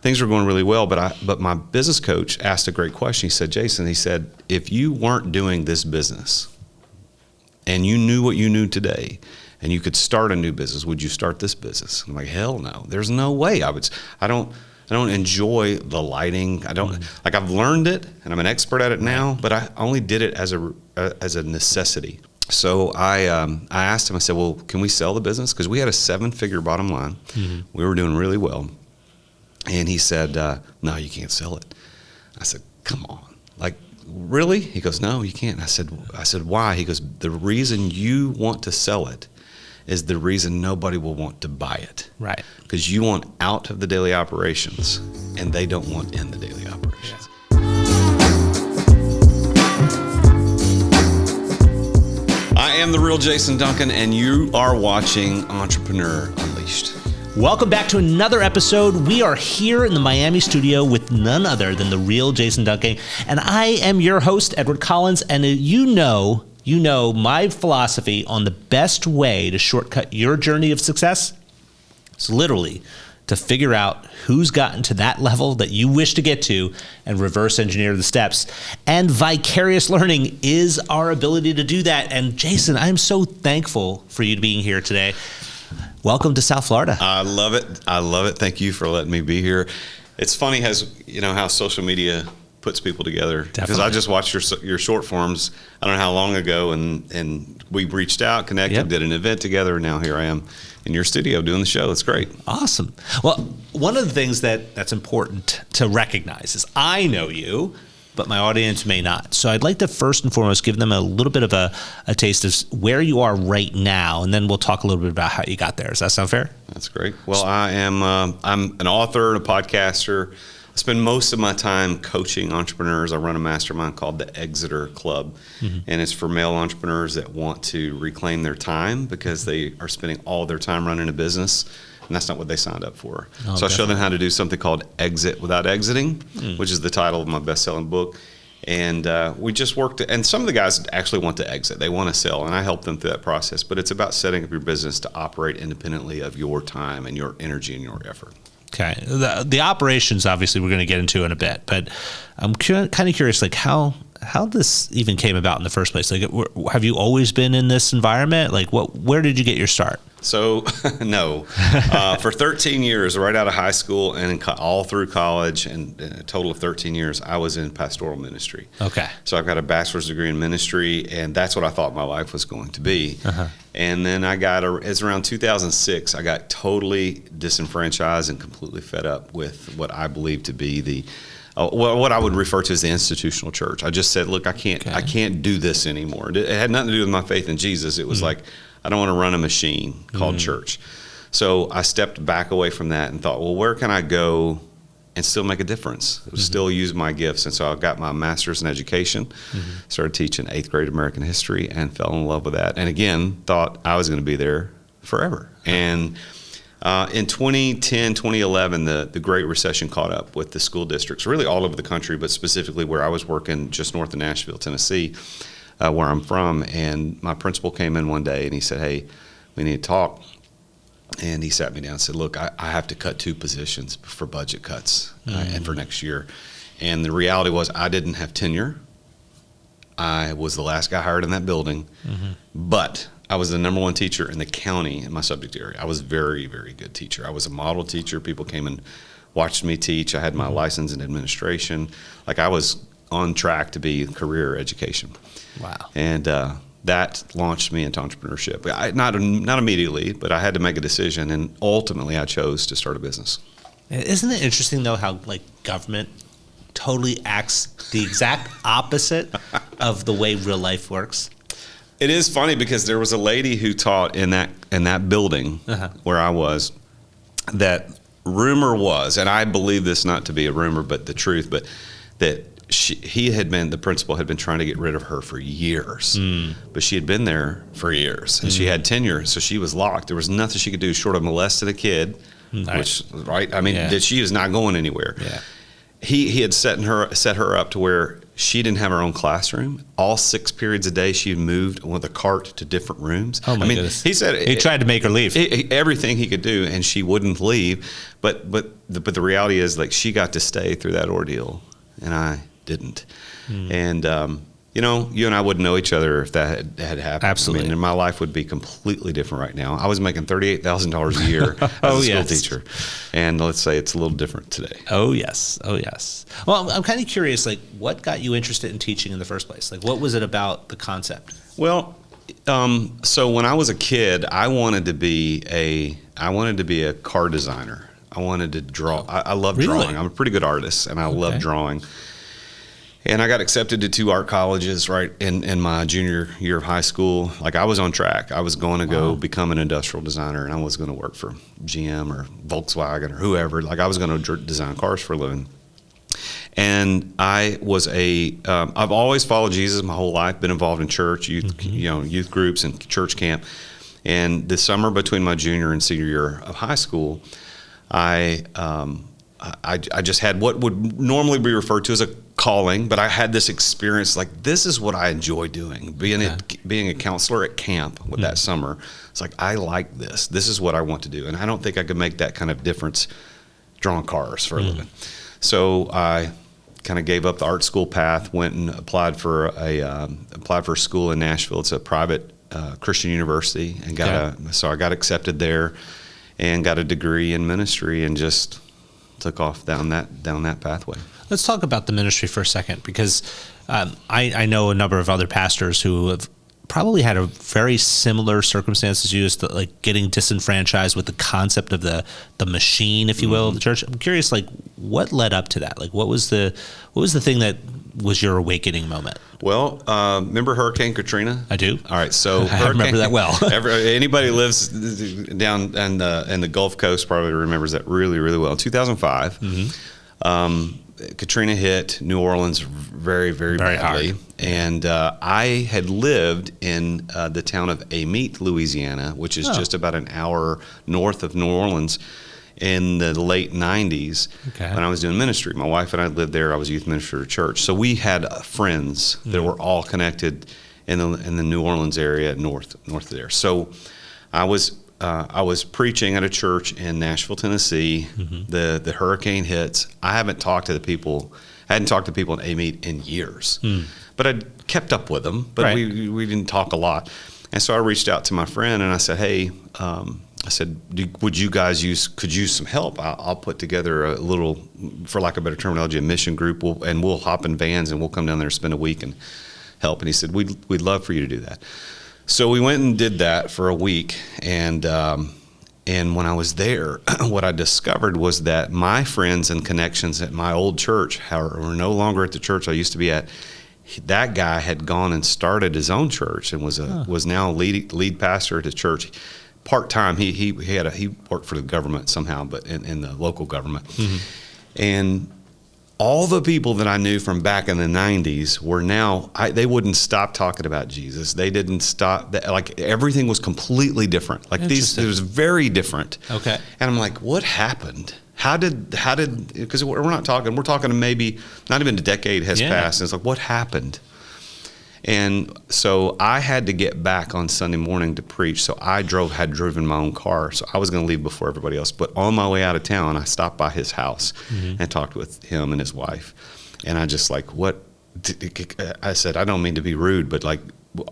things were going really well. But my business coach asked a great question. He said, Jason, if you weren't doing this business and you knew what you knew today and you could start a new business, would you start this business? I'm like, hell no. There's no way I don't enjoy the lighting. I've learned it and I'm an expert at it now, but I only did it as a necessity. So I asked him, I said, well, can we sell the business? Because we had a 7-figure bottom line. Mm-hmm. We were doing really well. And he said, no, you can't sell it. I said, come on. Like, really? He goes, no, you can't. I said, why? He goes, the reason you want to sell it is the reason nobody will want to buy it. Right. Because you want out of the daily operations and they don't want in the daily operations. Yeah. I am the Real Jason Duncan, and you are watching Entrepreneur Unleashed. Welcome back to another episode. We are here in the Miami studio with none other than the Real Jason Duncan, and I am your host, Edward Collins, and you know my philosophy on the best way to shortcut your journey of success is literally to figure out who's gotten to that level that you wish to get to and reverse engineer the steps. And vicarious learning is our ability to do that. And Jason, I am so thankful for you being here today. Welcome to South Florida. I love it. Thank you for letting me be here. It's funny how social media puts people together. Definitely. Because I just watched your short forms, I don't know how long ago, and we reached out, connected, did an event together, and now here I am in your studio doing the show. It's great. Awesome. Well, one of the things that's important to recognize is I know you, but my audience may not. So I'd like to first and foremost give them a little bit of a taste of where you are right now, and then we'll talk a little bit about how you got there. Does that sound fair? That's great. Well, I'm an author and a podcaster. I spend most of my time coaching entrepreneurs. I run a mastermind called the Exeter Club, and it's for male entrepreneurs that want to reclaim their time because they are spending all their time running a business, and that's not what they signed up for. So I show them how to do something called Exit Without Exiting, which is the title of my best-selling book. And we just worked, and some of the guys actually want to exit. They want to sell, and I help them through that process. But it's about setting up your business to operate independently of your time and your energy and your effort. Okay. The operations, obviously, we're going to get into in a bit, but I'm kind of curious, like how this even came about in the first place. Like, have you always been in this environment? Like, where did you get your start? So, no. For 13 years, right out of high school and all through college, and a total of 13 years, I was in pastoral ministry. Okay. So I've got a bachelor's degree in ministry, and that's what I thought my life was going to be. And then it's around 2006, I got totally disenfranchised and completely fed up with what I believe to be what I would refer to as the institutional church. I just said, look, I can't do this anymore. It had nothing to do with my faith in Jesus. It was like, I don't want to run a machine called church. So I stepped back away from that and thought, well, where can I go and still make a difference? Still use my gifts. And so I got my master's in education, started teaching 8th grade American history, and fell in love with that. And again, thought I was going to be there forever. And in 2010, 2011, the Great Recession caught up with the school districts, really all over the country, but specifically where I was working just north of Nashville, Tennessee, where I'm from. And my principal came in one day and he said, hey, we need to talk. And he sat me down and said, look, I have to cut 2 positions for budget cuts and for next year. And the reality was I didn't have tenure. I was the last guy hired in that building, but I was the number 1 teacher in the county in my subject area. I was a very, very good teacher. I was a model teacher. People came and watched me teach. I had my license in administration. Like, I was on track to be career education. Wow. And that launched me into entrepreneurship. Not immediately, but I had to make a decision, and ultimately I chose to start a business. Isn't it interesting, though, how government totally acts the exact opposite of the way real life works? It is funny because there was a lady who taught in that building where I was, that rumor was, and I believe this not to be a rumor but the truth, but that the principal had been trying to get rid of her for years, but she had been there for years, and she had tenure, so she was locked. There was nothing she could do short of molesting a kid, that she is not going anywhere. Yeah. He had set her up to where She didn't have her own classroom. All 6 periods a day, she moved with a cart to different rooms. Oh my goodness! He said he tried to make her leave. Everything he could do, and she wouldn't leave. But the reality is, like, she got to stay through that ordeal, and I didn't. And you and I wouldn't know each other if that had happened. Absolutely. And my life would be completely different right now. I was making $38,000 a year as a school teacher. And let's say it's a little different today. Oh, yes. Well, I'm kind of curious, like, what got you interested in teaching in the first place? Like, what was it about the concept? Well, so when I was a kid, I wanted to be a car designer. I wanted to draw. I love drawing. I'm a pretty good artist, and I love drawing. And I got accepted to 2 art colleges right in my junior year of high school. Like, I was on track. I was going to go become an industrial designer, and I was going to work for GM or Volkswagen or whoever. Like, I was going to design cars for a living. And I was I've always followed Jesus my whole life, been involved in church, youth groups and church camp. And this summer between my junior and senior year of high school, I just had what would normally be referred to as a calling, but I had this experience, like, this is what I enjoy doing, being a counselor at camp with that summer. It's like, I like this. This is what I want to do. And I don't think I could make that kind of difference drawing cars for a living. So I kind of gave up the art school path, went and applied for a school in Nashville. It's a private Christian university, and so I got accepted there and got a degree in ministry and just took off down that pathway. Let's talk about the ministry for a second, because I know a number of other pastors who have probably had a very similar circumstance as you, as to, like, getting disenfranchised with the concept of the machine, if you will, of the church. I'm curious, like, what led up to that? Like, what was the thing that was your awakening moment? Well, remember Hurricane Katrina? I do. All right, so I remember that well. Anybody who lives down in the Gulf Coast probably remembers that really, really well. In 2005, Katrina hit New Orleans very, very badly. Hard. And I had lived in the town of Amite, Louisiana, which is just about an hour north of New Orleans, in the late 90s when I was doing ministry. My wife and I lived there. I was youth minister at church. So we had friends that were all connected in the New Orleans area, north of there. So I was preaching at a church in Nashville, Tennessee. The hurricane hits. I hadn't talked to people in Amite in years, but I'd kept up with them, but we didn't talk a lot. And so I reached out to my friend and I said, hey, would you guys could use some help? I'll put together a little, for lack of better terminology, a mission group, and we'll hop in vans and we'll come down there and spend a week and help. And he said, we'd love for you to do that. So we went and did that for a week, and when I was there, what I discovered was that my friends and connections at my old church were no longer at the church I used to be at. That guy had gone and started his own church and was now lead pastor at his church. Part-time, he worked for the government somehow, but in the local government. And all the people that I knew from back in the 90s were now, they wouldn't stop talking about Jesus. They didn't stop, like, everything was completely different. Like, it was very different. Okay. And I'm like, what happened? How did, because we're talking maybe not even a decade has passed. And it's like, what happened? And so I had to get back on Sunday morning to preach. So I had driven my own car. So I was going to leave before everybody else. But on my way out of town, I stopped by his house and talked with him and his wife. And I just I said, I don't mean to be rude, but, like,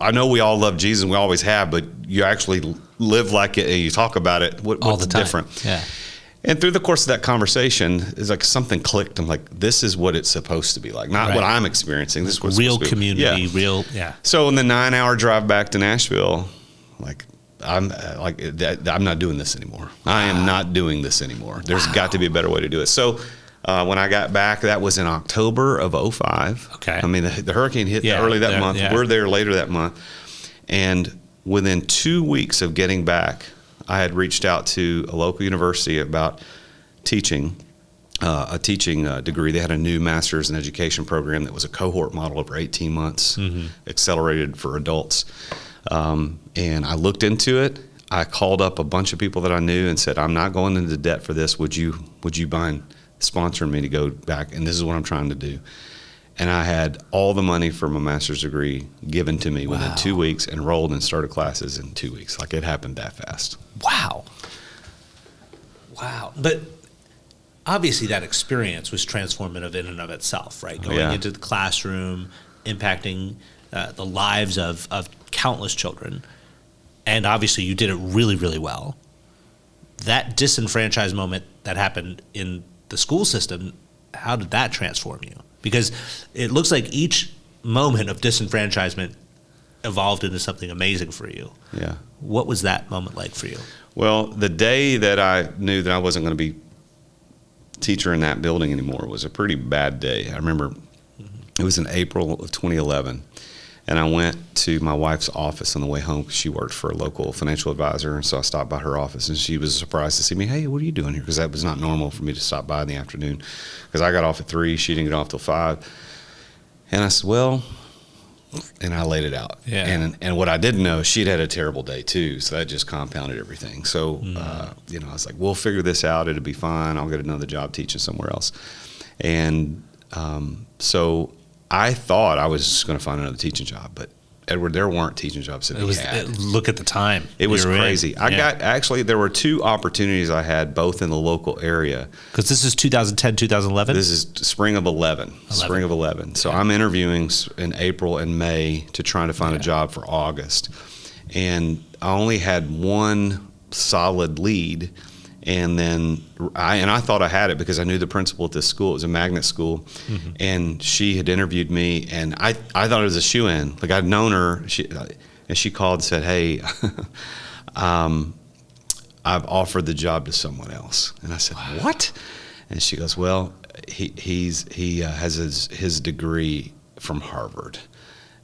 I know we all love Jesus and we always have, but you actually live like it and you talk about it. What's different? Yeah. And through the course of that conversation, it's like something clicked. I'm like, this is what it's supposed to be like, not what I'm experiencing. This is what's real supposed to be. community, So in the 9-hour drive back to Nashville, I'm not doing this anymore. I am not doing this anymore. There's got to be a better way to do it. So when I got back, that was in October of 2005. Okay. I mean, the hurricane hit early that month. We're there later that month. And within 2 weeks of getting back, I had reached out to a local university about teaching, a teaching degree. They had a new master's in education program that was a cohort model over 18 months, accelerated for adults. And I looked into it. I called up a bunch of people that I knew and said, I'm not going into debt for this. Would you mind sponsoring me to go back? And this is what I'm trying to do. And I had all the money for my master's degree given to me within 2 weeks, enrolled and started classes in 2 weeks. Like, it happened that fast. Wow. But obviously that experience was transformative in and of itself, right? Going into the classroom, impacting the lives of countless children. And obviously you did it really, really well. That disenfranchised moment that happened in the school system, how did that transform you? Because it looks like each moment of disenfranchisement evolved into something amazing for you. Yeah. What was that moment like for you? Well, the day that I knew that I wasn't going to be teacher in that building anymore was a pretty bad day. I remember it was in April of 2011, and I went to my wife's office on the way home because she worked for a local financial advisor, and so I stopped by her office, and she was surprised to see me. Hey, what are you doing here? Because that was not normal for me to stop by in the afternoon, because I got off at 3, she didn't get off till 5, and I said, well, and I laid it out. Yeah. And what I didn't know, she'd had a terrible day too, so that just compounded everything. So, I was like, we'll figure this out. It'll be fine. I'll get another job teaching somewhere else. And so I thought I was just going to find another teaching job, but Edward, there weren't teaching jobs that we had. Look at the time. It was crazy. There were 2 opportunities I had, both in the local area. Because this is 2010, 2011? This is spring of 11. Spring of 11. So I'm interviewing in April and May to try to find a job for August. And I only had one solid lead. And then I thought I had it because I knew the principal at this school. It was a magnet school, and she had interviewed me, and I thought it was a shoo-in. Like, I'd known her, and she called and said, "Hey, I've offered the job to someone else." And I said, "What?" And she goes, "Well, he has his degree from Harvard.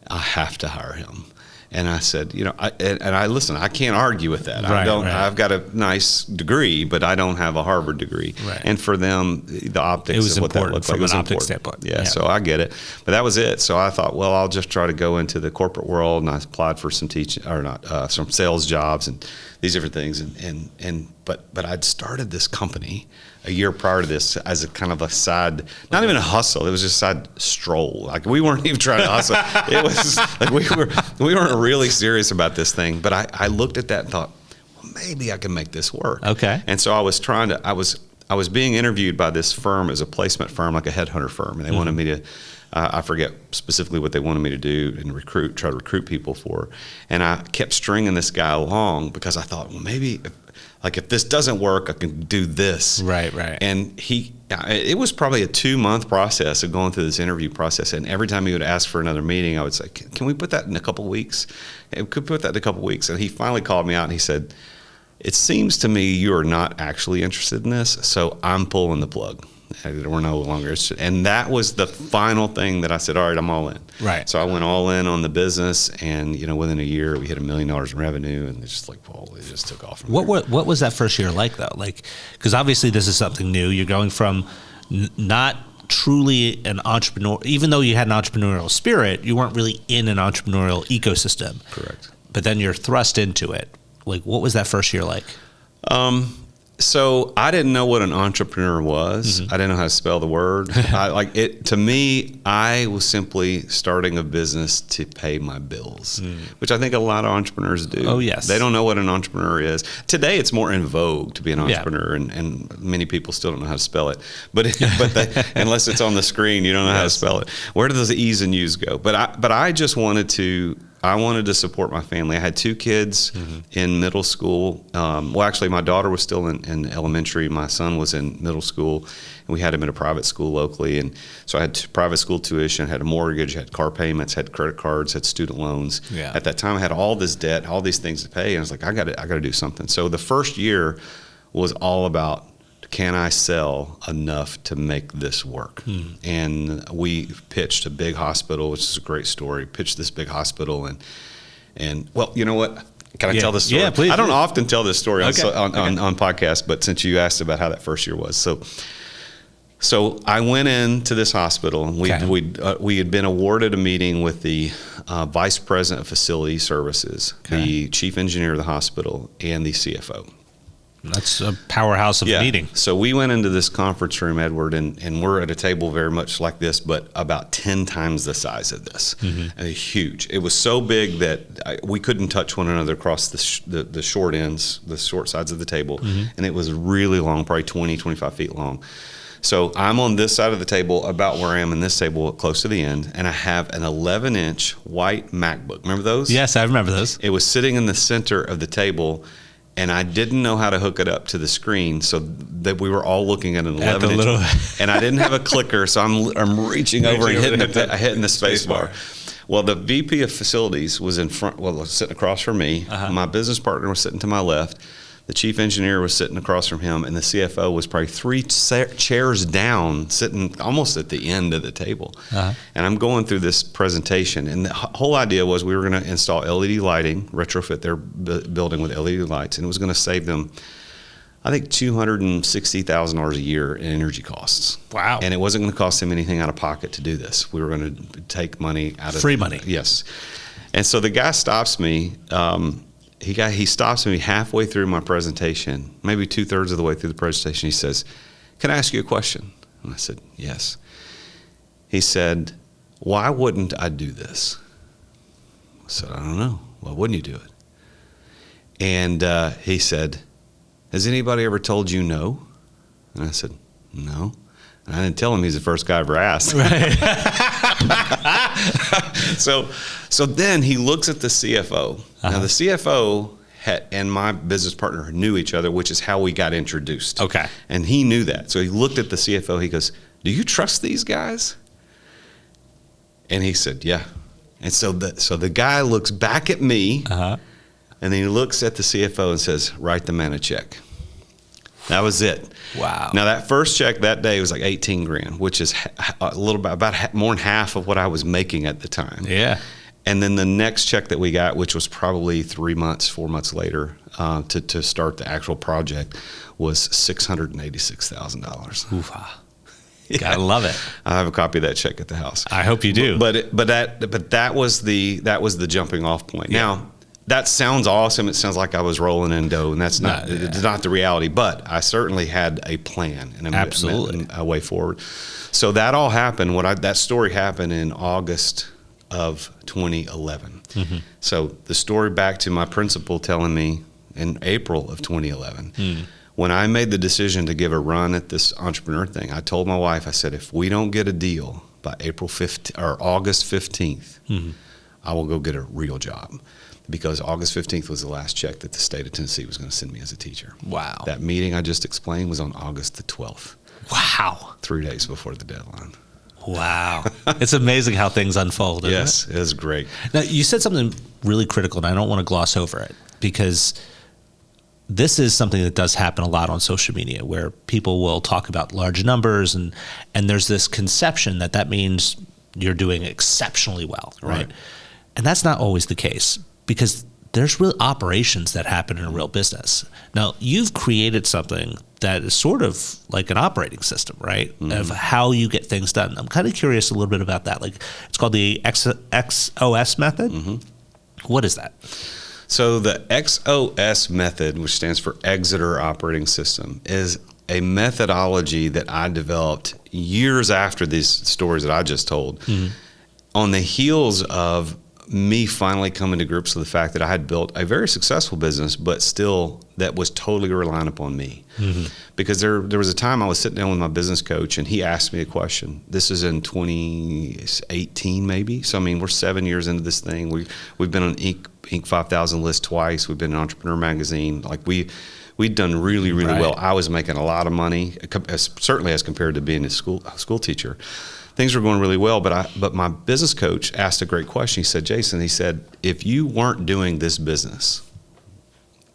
I have to hire him." And I said, listen, I can't argue with that. I've got a nice degree, but I don't have a Harvard degree. Right. And for them, the optics of what that looked like was important. From an optics standpoint. Yeah, so I get it. But that was it. So I thought, well, I'll just try to go into the corporate world, and I applied for some some sales jobs and these different things. But I'd started this company a year prior to this as a kind of a side, not even a hustle. It was just a side stroll. Like, we weren't even trying to hustle. It was like we weren't really serious about this thing. But I looked at that and thought, well, maybe I can make this work. Okay. And so I was being interviewed by this firm as a placement firm, like a headhunter firm, and they wanted me to. I forget specifically what they wanted me to do and try to recruit people for. And I kept stringing this guy along because I thought, well, maybe if this doesn't work, I can do this. Right. And it was probably a 2-month process of going through this interview process. And every time he would ask for another meeting, I would say, can we put that in a couple of weeks? And could put that in a couple of weeks. And he finally called me out and he said, it seems to me you are not actually interested in this, so I'm pulling the plug. We're no longer interested. And that was the final thing that I said, all right, I'm all in. Right. So I went all in on the business, and within a year we hit $1 million in revenue, and it's just like, well, it just took off from there. What was that first year like, though? Like, because obviously this is something new. You're going from not truly an entrepreneur, even though you had an entrepreneurial spirit, you weren't really in an entrepreneurial ecosystem. Correct. But then you're thrust into it. Like, what was that first year like? So I didn't know what an entrepreneur was. I didn't know how to spell the word. To me, I was simply starting a business to pay my bills, which I think a lot of entrepreneurs do. Oh, yes. They don't know what an entrepreneur is. Today, it's more in vogue to be an entrepreneur, and many people still don't know how to spell it. But unless it's on the screen, you don't know how to spell it. Where do those E's and U's go? But I just wanted to. I wanted to support my family. I had 2 kids in middle school. Actually, my daughter was still in elementary. My son was in middle school, and we had him in a private school locally. And so I had private school tuition, had a mortgage, had car payments, had credit cards, had student loans. Yeah. At that time, I had all this debt, all these things to pay, and I was like, I got to do something. So the first year was all about, can I sell enough to make this work? And we pitched a big hospital, which is a great story. Pitched this big hospital, and well, you know what? Can I tell this story? Yeah, please. I don't often tell this story on Okay. podcasts, but since you asked about how that first year was, so I went into this hospital, and we had been awarded a meeting with the vice president of facility services, the chief engineer of the hospital, and the CFO. That's a powerhouse of a meeting. So we went into this conference room, Edward, and we're at a table very much like this, but about 10 times the size of this. And huge. It was so big that we couldn't touch one another across the short ends, the short sides of the table. And it was really long, probably 20, 25 feet long. So I'm on this side of the table, about where I am in this table, close to the end, and I have an 11-inch white MacBook. Remember those? Yes, I remember those. It was sitting in the center of the table, and I didn't know how to hook it up to the screen, so that we were all looking at an 11-inch. And I didn't have a clicker, so I'm reaching over and hitting the space bar. Well, the VP of facilities was was sitting across from me. My business partner was sitting to my left. The chief engineer was sitting across from him, and the CFO was probably 3 chairs down, sitting almost at the end of the table. And I'm going through this presentation, and the whole idea was we were going to install LED lighting, retrofit their building with LED lights, and it was going to save them, I think, $260,000 a year in energy costs. Wow. And it wasn't going to cost them anything out of pocket to do this. We were going to take money out of free money. Yes. And so the guy stops me. He stops me halfway through my presentation, maybe 2/3 of the way through the presentation. He says, "Can I ask you a question?" And I said, "Yes." He said, "Why wouldn't I do this?" I said, "I don't know. Why wouldn't you do it?" And he said, "Has anybody ever told you no?" And I said, "No." And I didn't tell him he's the first guy I ever asked. Right. So then he looks at the CFO. Now, the CFO and my business partner knew each other, which is how we got introduced. Okay. And he knew that. So he looked at the CFO. He goes, "Do you trust these guys?" And he said, "Yeah." And so the guy looks back at me, and then he looks at the CFO and says, "Write the man a check." That was it. Wow. Now that first check that day was like 18 grand, which is a little bit about more than half of what I was making at the time. Yeah. And then the next check that we got, which was probably 4 months later, to start the actual project, was $686,000. Oof-ah. Gotta love it. I have a copy of that check at the house. I hope you do. But that was the jumping off point. Yeah. Now, that sounds awesome. It sounds like I was rolling in dough, and that's not the reality. But I certainly had a plan and a way forward. So that all happened. That story happened in August of 2011. So the story back to my principal telling me in April of 2011, when I made the decision to give a run at this entrepreneur thing, I told my wife, I said, if we don't get a deal by August 15th, I will go get a real job. Because August 15th was the last check that the state of Tennessee was going to send me as a teacher. Wow. That meeting I just explained was on August the 12th. Wow. 3 days before the deadline. Wow. It's amazing how things unfold, isn't it? Yes, it is great. Now, you said something really critical, and I don't want to gloss over it, because this is something that does happen a lot on social media, where people will talk about large numbers, and there's this conception that means you're doing exceptionally well, right? And that's not always the case, because there's real operations that happen in a real business. Now, you've created something that is sort of like an operating system, right? Of how you get things done. I'm kind of curious a little bit about that. Like, it's called the XOS method. What is that? So the XOS method, which stands for Exeter Operating System, is a methodology that I developed years after these stories that I just told, on the heels of me finally coming to grips with the fact that I had built a very successful business, but still that was totally reliant upon me. Because there was a time I was sitting down with my business coach, and he asked me a question. This is in 2018 maybe. So I mean, we're 7 years into this thing. We've been on Inc. 5000 list twice. We've been in Entrepreneur Magazine. Like we'd done really well. I was making a lot of money, certainly as compared to being a school teacher. Things were going really well, but my business coach asked a great question. He said, "Jason," he said, "if you weren't doing this business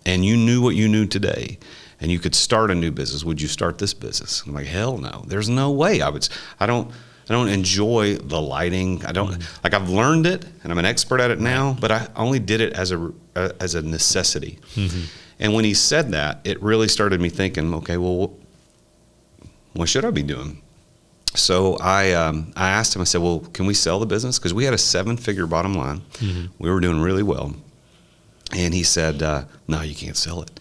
and you knew what you knew today and you could start a new business, would you start this business?" I'm like, "Hell no. There's no way I would. I don't enjoy the lighting. I don't like. I've learned it and I'm an expert at it now, but I only did it as a necessity." And when he said that, it really started me thinking, okay, well, what should I be doing? So I asked him, I said, well, can we sell the business? Because we had a 7-figure bottom line. We were doing really well. And he said, no, you can't sell it.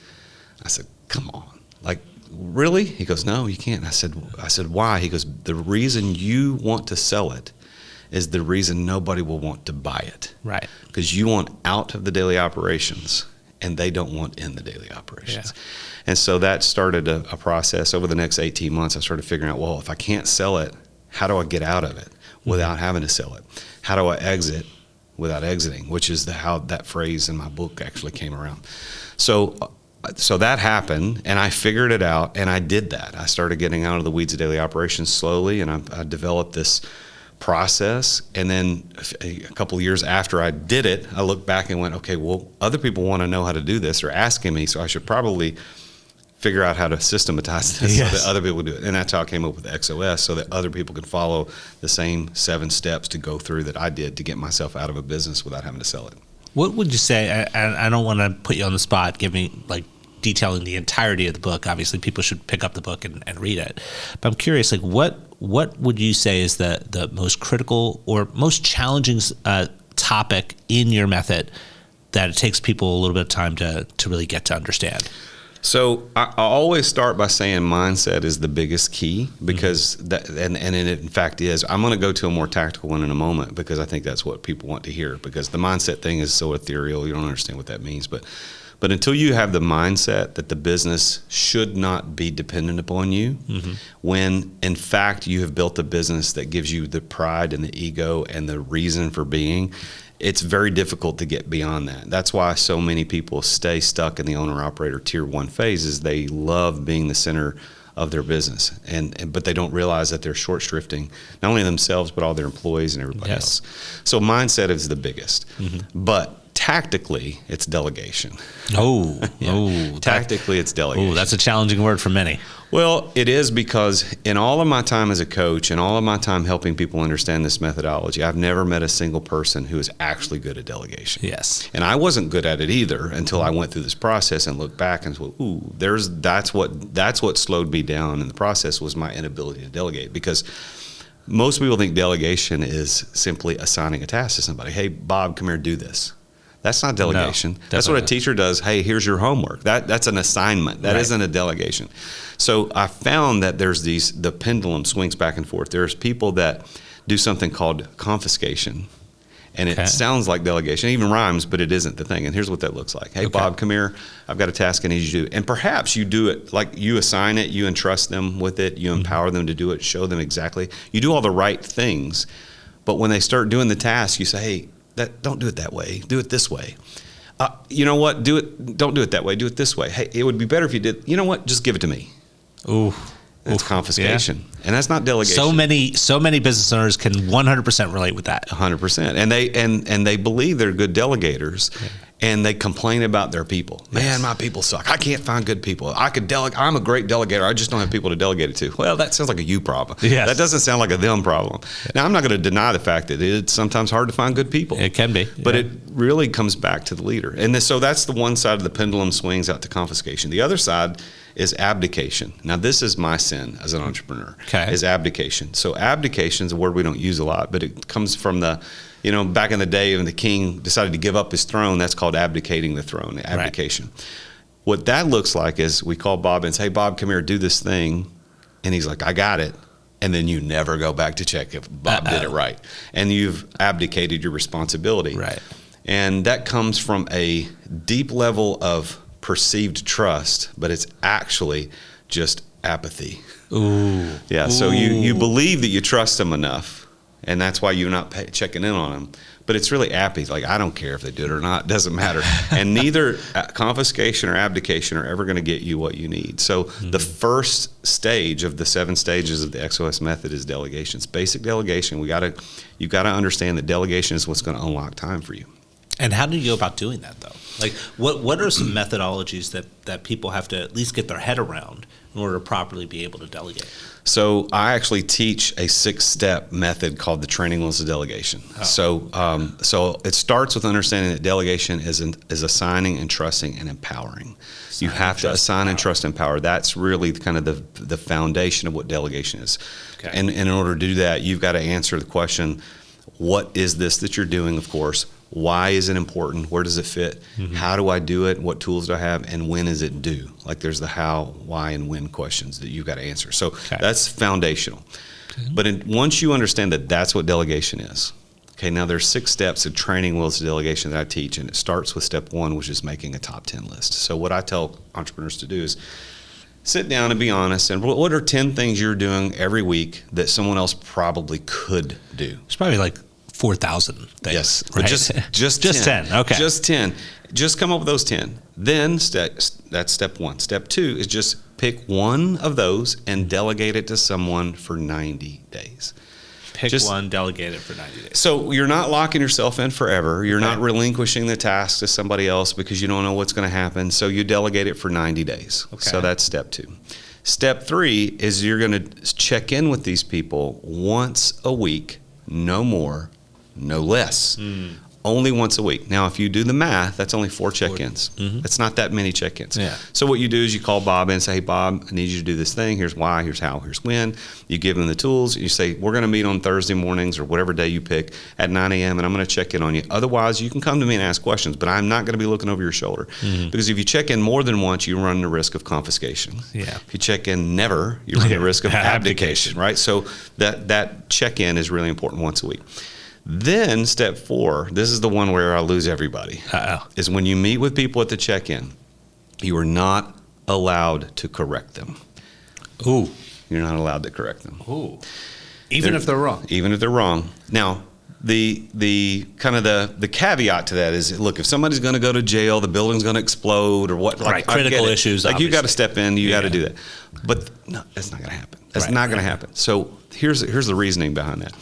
I said, come on, like, really? He goes, no, you can't. I said, why? He goes, the reason you want to sell it is the reason nobody will want to buy it. Right. Because you want out of the daily operations and they don't want in the daily operations. Yeah. And so that started a process. Over the next 18 months, I started figuring out, well, if I can't sell it, how do I get out of it without having to sell it? How do I exit without exiting, which is how that phrase in my book actually came around. So that happened, and I figured it out, and I did that. I started getting out of the weeds of daily operations slowly, and I developed this process. And then a couple of years after I did it, I looked back and went, okay, well, other people want to know how to do this or asking me, so I should probably figure out how to systematize this so that other people do it. And that's how I came up with XOS, so that other people can follow the same 7 steps to go through that I did to get myself out of a business without having to sell it. What would you say, I don't want to put you on the spot, detailing the entirety of the book. Obviously, people should pick up the book and read it. But I'm curious, like, what would you say is the most critical or most challenging topic in your method that it takes people a little bit of time to really get to understand? So I always start by saying mindset is the biggest key, because that, and it in fact is. I'm going to go to a more tactical one in a moment, because I think that's what people want to hear, because the mindset thing is so ethereal, you don't understand what that means. But until you have the mindset that the business should not be dependent upon you, when in fact you have built a business that gives you the pride and the ego and the reason for being, it's very difficult to get beyond that. That's why so many people stay stuck in the owner-operator tier 1 phase, is they love being the center of their business, but they don't realize that they're short shrifting not only themselves but all their employees and everybody else. So mindset is the biggest, but tactically, it's delegation. Tactically, it's delegation. That's a challenging word for many. Well, it is, because in all of my time as a coach and all of my time helping people understand this methodology, I've never met a single person who is actually good at delegation. Yes. And I wasn't good at it either until I went through this process and looked back and said, ooh, that's what slowed me down in the process, was my inability to delegate. Because most people think delegation is simply assigning a task to somebody. Hey, Bob, come here, do this. That's not delegation. No, that's what a teacher does. Hey, here's your homework. That's an assignment. That isn't a delegation. So I found that there's the pendulum swings back and forth. There's people that do something called confiscation, and it sounds like delegation. It even rhymes, but it isn't the thing. And here's what that looks like. Hey, Bob, come here. I've got a task I need you to do. And perhaps you do it like you assign it, you entrust them with it, you empower them to do it, show them exactly. You do all the right things, but when they start doing the task, you say, hey, don't do it that way. Do it this way. You know what? Don't do it that way. Do it this way. Hey, it would be better if you did. You know what? Just give it to me. Ooh, that's confiscation, and that's not delegation. So many business owners can 100% relate with that. 100%, and they believe they're good delegators, and they complain about their people. Man, my people suck. I can't find good people. I'm a great delegator. I just don't have people to delegate it to. Well, that sounds like a you problem. Yes. That doesn't sound like a them problem. Now, I'm not going to deny the fact that it's sometimes hard to find good people. It can be. But it really comes back to the leader. And so that's the one side of the pendulum swings out to confiscation. The other side is abdication. Now, this is my sin as an entrepreneur, is abdication. So abdication is a word we don't use a lot, but it comes from back in the day when the king decided to give up his throne, that's called abdicating the throne, abdication. Right. What that looks like is we call Bob and say, hey, Bob, come here, do this thing. And he's like, I got it. And then you never go back to check if Bob did it right. And you've abdicated your responsibility. Right. And that comes from a deep level of perceived trust, but it's actually just apathy. Ooh. Yeah, so you believe that you trust them enough, and that's why you're not checking in on them. But it's really apathy. Like, I don't care if they did it or not. It doesn't matter. And neither confiscation or abdication are ever going to get you what you need. So the first stage of the 7 stages of the XOS method is delegation. It's basic delegation. You've got to understand that delegation is what's going to unlock time for you. And how do you go about doing that, though? Like, what are some methodologies that people have to at least get their head around in order to properly be able to delegate? So I actually teach a 6-step method called the training wheels of delegation. Oh. So it starts with understanding that delegation is assigning and trusting and empowering. You have to assign and trust and empower. That's really kind of the foundation of what delegation is. And in order to do that, you've got to answer the question, what is this that you're doing, of course? Why is it important? Where does it fit? How do I do it? What tools do I have? And when is it due? Like there's the how, why, and when questions that you've got to answer. So that's foundational. But once you understand that that's what delegation is, okay, now there's 6 steps of training wheels to delegation that I teach, and it starts with step 1, which is making a top 10 list. So what I tell entrepreneurs to do is sit down and be honest, and what are 10 things you're doing every week that someone else probably could do? It's probably like 4,000 things. Yes, right? just 10. Okay, just 10. Just come up with those 10. Then that's step 1. Step 2 is just pick one of those and delegate it to someone for 90 days. Pick one, delegate it for 90 days. So you're not locking yourself in forever. You're not relinquishing the task to somebody else because you don't know what's going to happen. So you delegate it for 90 days. Okay. So that's step 2. Step 3 is you're going to check in with these people once a week, no more, no less. Only once a week. Now, if you do the math, that's only 4 check-ins. That's not that many check-ins. Yeah. So what you do is you call Bob in and say, hey, Bob, I need you to do this thing. Here's why, here's how, here's when. You give him the tools. You say, we're going to meet on Thursday mornings or whatever day you pick at 9 a.m. and I'm going to check in on you. Otherwise, you can come to me and ask questions, but I'm not going to be looking over your shoulder. Because if you check in more than once, you run the risk of confiscation. Yeah. If you check in never, you run the risk of abdication, right? So that check-in is really important once a week. Then step 4, this is the one where I lose everybody, is when you meet with people at the check-in, you are not allowed to correct them. Ooh. You're not allowed to correct them. Ooh. Even if they're wrong. Even if they're wrong. Now, the kind of the caveat to that is, look, if somebody's going to go to jail, the building's going to explode or what. Right, critical issues. Like you got to step in, you got to do that. But no, that's not going to happen. That's not going to happen. So here's the reasoning behind that.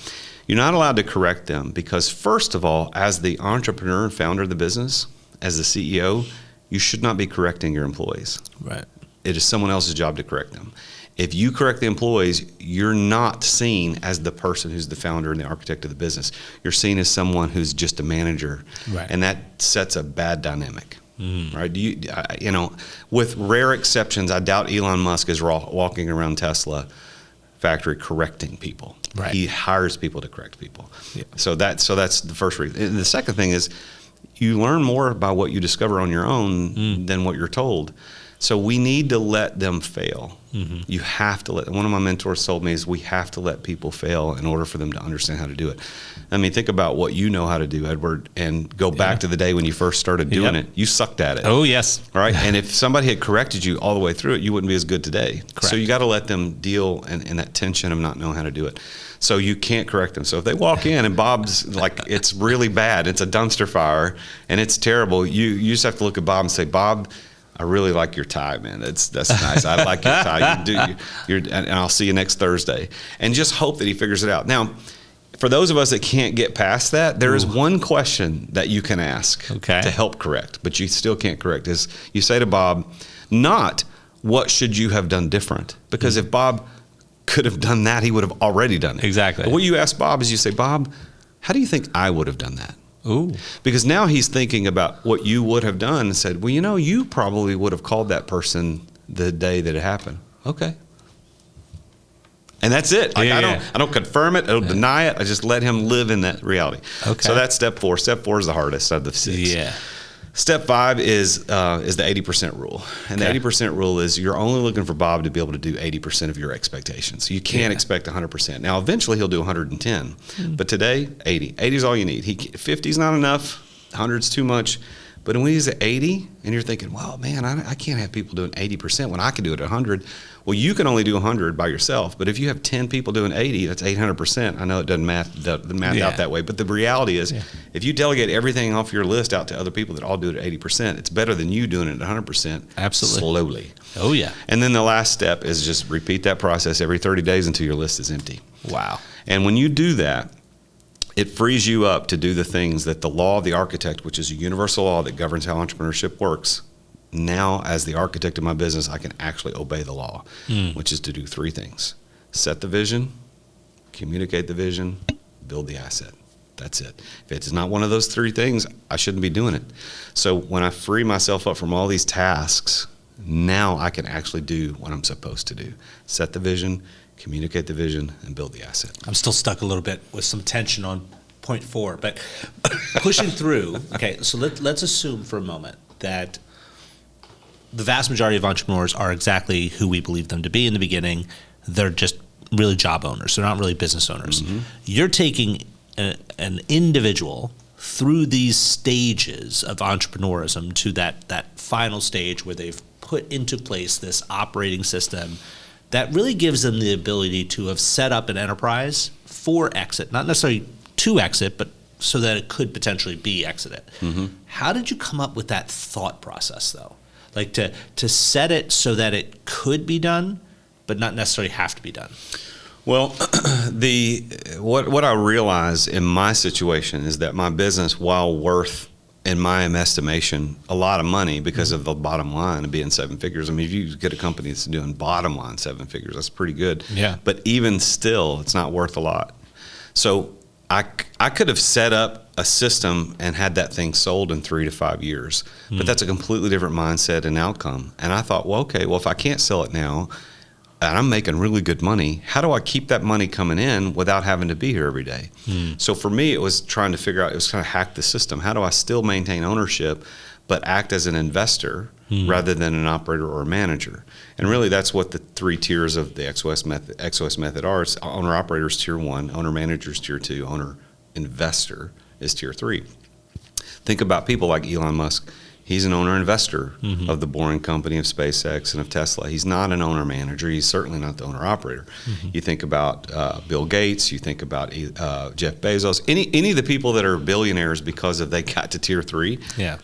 You're not allowed to correct them because, first of all, as the entrepreneur and founder of the business, as the CEO, you should not be correcting your employees. Right. It is someone else's job to correct them. If you correct the employees, you're not seen as the person who's the founder and the architect of the business. You're seen as someone who's just a manager, right. And that sets a bad dynamic. Right? With rare exceptions, I doubt Elon Musk is walking around Tesla factory correcting people. Right. He hires people to correct people. Yeah. So that's the first reason. And the second thing is you learn more by what you discover on your own than what you're told. So we need to let them fail. You have to one of my mentors told me is we have to let people fail in order for them to understand how to do it. I mean, think about what you know how to do, Edward, and go back to the day when you first started doing it. You sucked at it. Oh, yes. Right? And if somebody had corrected you all the way through it, you wouldn't be as good today. Correct. So you got to let them deal in that tension of not knowing how to do it. So you can't correct them. So if they walk in and Bob's like, it's really bad, it's a dumpster fire, and it's terrible, you just have to look at Bob and say, Bob, I really like your tie, man. That's nice. I like your tie. And I'll see you next Thursday. And just hope that he figures it out. Now, for those of us that can't get past that, there is one question that you can ask to help correct, but you still can't correct. Is you say to Bob, not what should you have done different? Because if Bob could have done that, he would have already done it. Exactly. But what you ask Bob is you say, Bob, how do you think I would have done that? Ooh. Because now he's thinking about what you would have done and said, well, you probably would have called that person the day that it happened. Okay. And that's it. Like, I don't confirm it. I don't deny it. I just let him live in that reality. Okay. So that's step 4. Step 4 is the hardest of the 6. Yeah. Step 5 is the 80% rule. And the 80% rule is you're only looking for Bob to be able to do 80% of your expectations. So you can't expect 100%. Now, eventually he'll do 110. But today, 80. 80 is all you need. 50 is not enough. 100 is too much. But when he's at 80 and you're thinking, well, man, I can't have people doing 80% when I can do it at 100. Well, you can only do 100 by yourself. But if you have 10 people doing 80, that's 800%. I know it doesn't math out that way. But the reality is if you delegate everything off your list out to other people that all do it at 80%, it's better than you doing it at 100%. Absolutely. Slowly. Oh, yeah. And then the last step is just repeat that process every 30 days until your list is empty. Wow. And when you do that, it frees you up to do the things that the law of the architect, which is a universal law that governs how entrepreneurship works. Now, as the architect of my business, I can actually obey the law, which is to do 3 things. Set the vision, communicate the vision, build the asset. That's it. If it's not one of those 3 things, I shouldn't be doing it. So when I free myself up from all these tasks, now I can actually do what I'm supposed to do. Set the vision, communicate the vision, and build the asset. I'm still stuck a little bit with some tension on point four, but pushing through. Okay, so let's assume for a moment that the vast majority of entrepreneurs are exactly who we believe them to be in the beginning. They're just really job owners. They're not really business owners. Mm-hmm. You're taking an individual through these stages of entrepreneurism to that final stage where they've put into place this operating system that really gives them the ability to have set up an enterprise for exit, not necessarily to exit, but so that it could potentially be exited. Mm-hmm. How did you come up with that thought process, though? Like to set it so that it could be done, but not necessarily have to be done? Well, what I realize in my situation is that my business, while worth, in my estimation, a lot of money because of the bottom line of being seven figures. I mean, if you get a company that's doing bottom line seven figures, that's pretty good. Yeah. But even still, it's not worth a lot. So I could have set up a system and had that thing sold in 3 to 5 years, but that's a completely different mindset and outcome. And I thought, well, okay, well, if I can't sell it now, and I'm making really good money, how do I keep that money coming in without having to be here every day? So for me, it was trying to figure out, it was kind of hack the system. How do I still maintain ownership, but act as an investor rather than an operator or a manager? And really, that's what the 3 tiers of the XOS method are. It's owner operator is tier 1, owner manager is tier 2, owner investor is tier 3. Think about people like Elon Musk. He's an owner-investor of the Boring Company, of SpaceX, and of Tesla. He's not an owner-manager. He's certainly not the owner-operator. You think about Bill Gates. You think about Jeff Bezos. Any of the people that are billionaires because they got to tier 3,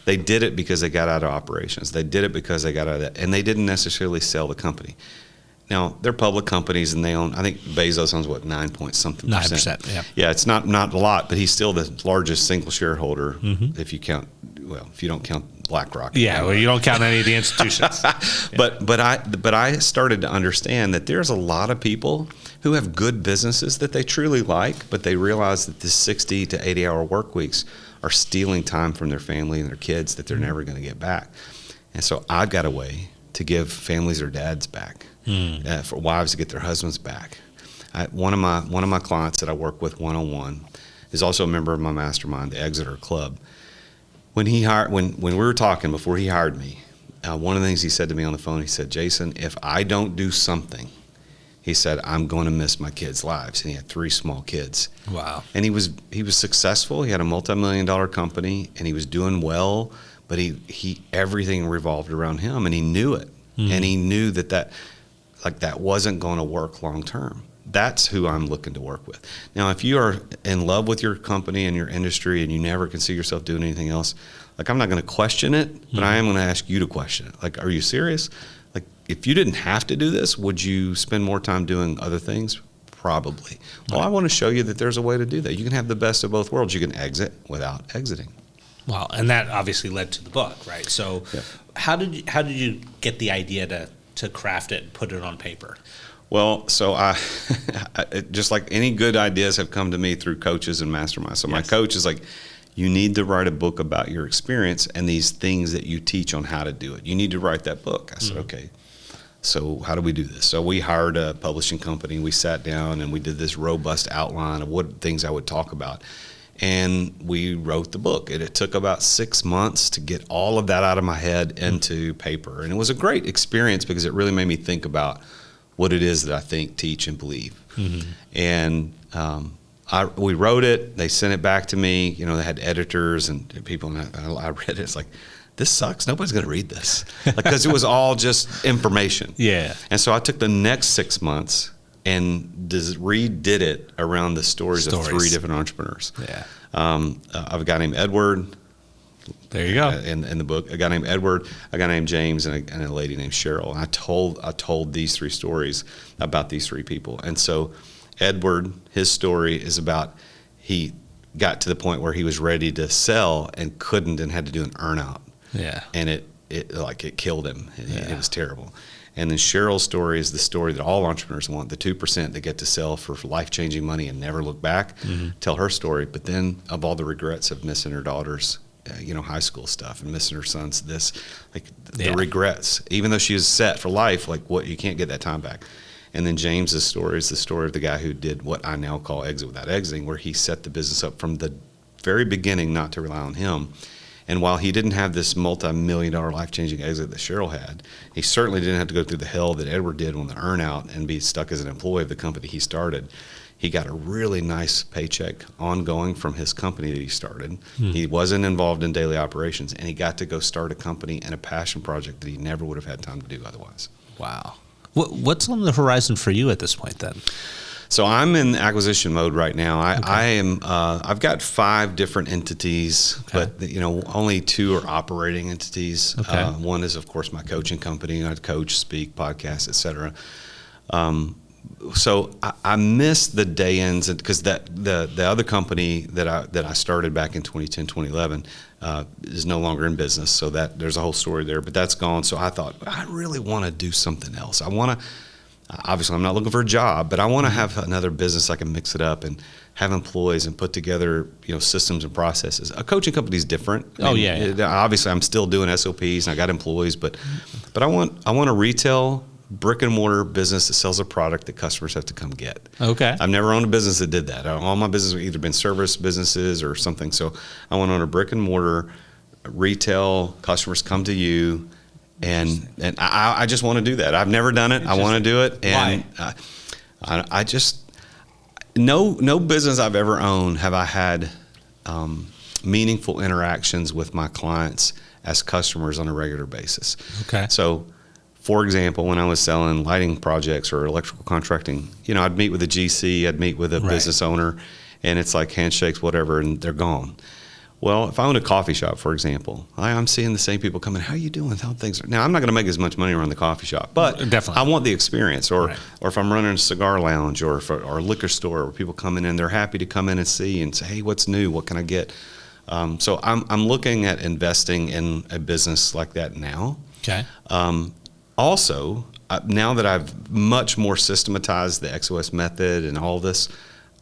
they did it because they got out of operations. They did it because they got out of that. And they didn't necessarily sell the company. Now, they're public companies, and they own, I think Bezos owns, what, 9-point-something percent? 9%, yeah. Yeah, it's not a lot, but he's still the largest single shareholder if you don't count BlackRock. Yeah, well, you don't count any of the institutions. But I started to understand that there's a lot of people who have good businesses that they truly like, but they realize that the 60 to 80-hour work weeks are stealing time from their family and their kids that they're never going to get back. And so I got a way to give families their dads back, for wives to get their husbands back. One of my clients that I work with one-on-one is also a member of my mastermind, the Exeter Club. When we were talking before he hired me, one of the things he said to me on the phone, he said, "Jason, if I don't do something," he said, "I'm going to miss my kids' lives." And he had 3 small kids. Wow. And he was successful. He had a multi-million-dollar company, and he was doing well, but he everything revolved around him, and he knew it. And he knew that wasn't going to work long term. That's who I'm looking to work with. Now, if you are in love with your company and your industry and you never can see yourself doing anything else, I'm not going to question it, but I am going to ask you to question it. Are you serious? If you didn't have to do this, would you spend more time doing other things? Probably. Well, I want to show you that there's a way to do that. You can have the best of both worlds. You can exit without exiting. Wow, and that obviously led to the book, right? So how did you get the idea to craft it and put it on paper? Well, so I just like any good ideas have come to me through coaches and masterminds. So my coach is like, you need to write a book about your experience and these things that you teach on how to do it. You need to write that book. I said, okay. So how do we do this? So we hired a publishing company. We sat down and we did this robust outline of what things I would talk about. And we wrote the book. It took about 6 months to get all of that out of my head into paper. And it was a great experience because it really made me think about what it is that I think, teach, and believe. And we wrote it. They sent it back to me. They had editors and people, and I read it. It's like, this sucks. Nobody's going to read this. Because it was all just information. Yeah. And so I took the next 6 months and redid it around the stories of 3 different entrepreneurs. Yeah. I've a guy named Edward. There you go. In the book, a guy named Edward, a guy named James, and a lady named Cheryl. And I told these 3 stories about these 3 people. And so Edward, his story is about he got to the point where he was ready to sell and couldn't and had to do an earn-out. Yeah. And it killed him. It was terrible. And then Cheryl's story is the story that all entrepreneurs want, the 2% that get to sell for life-changing money and never look back, tell her story. But then of all the regrets of missing her daughter's high school stuff and missing her son's the regrets, even though she was set for life, you can't get that time back. And then James's story is the story of the guy who did what I now call exit without exiting, where he set the business up from the very beginning not to rely on him. And while he didn't have this multi-million-dollar life-changing exit that Cheryl had, he certainly didn't have to go through the hell that Edward did on the earn-out and be stuck as an employee of the company he started. He got a really nice paycheck ongoing from his company that he started. He wasn't involved in daily operations, and he got to go start a company and a passion project that he never would have had time to do otherwise. Wow. What's on the horizon for you at this point then? So I'm in acquisition mode right now. I've got 5 different entities, but only 2 are operating entities. Okay. One is, of course, my coaching company. I coach, speak, podcast, etc. So I miss the day-ins because the other company that I started back in 2010, 2011 is no longer in business. So that there's a whole story there, but that's gone. So I thought I really want to do something else. I want to. Obviously, I'm not looking for a job, but I want to have another business I can mix it up and have employees and put together, systems and processes. A coaching company is different. Obviously, I'm still doing SOPs and I got employees, but I want a retail brick and mortar business that sells a product that customers have to come get. Okay. I've never owned a business that did that. All my businesses have either been service businesses or something. So I want to own a brick and mortar retail. Customers come to you. And I just want to do that. I've never done it. I want to do it. And why? I just no business I've ever owned have I had meaningful interactions with my clients as customers on a regular basis. Okay. So, for example, when I was selling lighting projects or electrical contracting, I'd meet with a GC, I'd meet with a business owner, and it's like handshakes, whatever, and they're gone. Well, if I own a coffee shop, for example, I'm seeing the same people coming, how are you doing? How things are? Now, I'm not going to make as much money around the coffee shop, but definitely, I want the experience. Or if I'm running a cigar lounge or a liquor store where people come in and they're happy to come in and see and say, hey, what's new? What can I get? So I'm looking at investing in a business like that now. Okay. Also, now that I've much more systematized the XOS method and all this,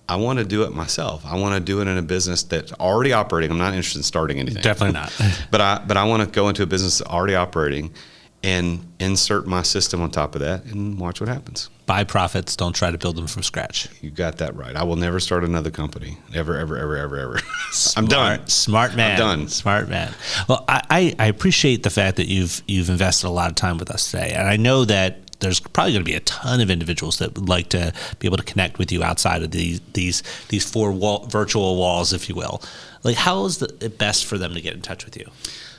I want to do it myself. I want to do it in a business that's already operating. I'm not interested in starting anything. Definitely not. But I want to go into a business that's already operating and insert my system on top of that and watch what happens. Buy profits. Don't try to build them from scratch. You got that right. I will never start another company. Ever. I'm done. Smart man. I'm done. Smart man. Well, I appreciate the fact that you've invested a lot of time with us today. And I know that there's probably going to be a ton of individuals that would like to be able to connect with you outside of these 4 virtual walls, if you will. Like, how is it best for them to get in touch with you?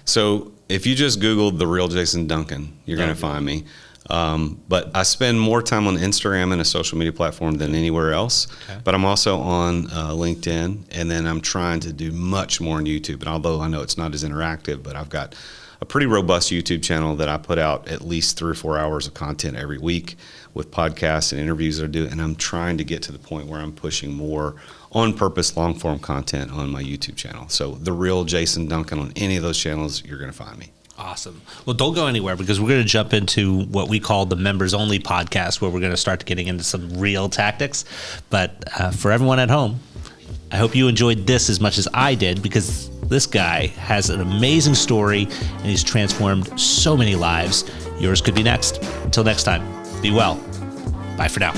So if you just Googled the Real Jason Duncan, you're going to find me. But I spend more time on Instagram and a social media platform than anywhere else. Okay. But I'm also on LinkedIn, and then I'm trying to do much more on YouTube. And although I know it's not as interactive, but I've got a pretty robust YouTube channel that I put out at least 3 or 4 hours of content every week with podcasts and interviews that I do. And I'm trying to get to the point where I'm pushing more on-purpose, long-form content on my YouTube channel. So the Real Jason Duncan on any of those channels, you're going to find me. Awesome. Well, don't go anywhere because we're going to jump into what we call the members only podcast, where we're going to start getting into some real tactics. But for everyone at home, I hope you enjoyed this as much as I did, because this guy has an amazing story and he's transformed so many lives. Yours could be next. Until next time, be well. Bye for now.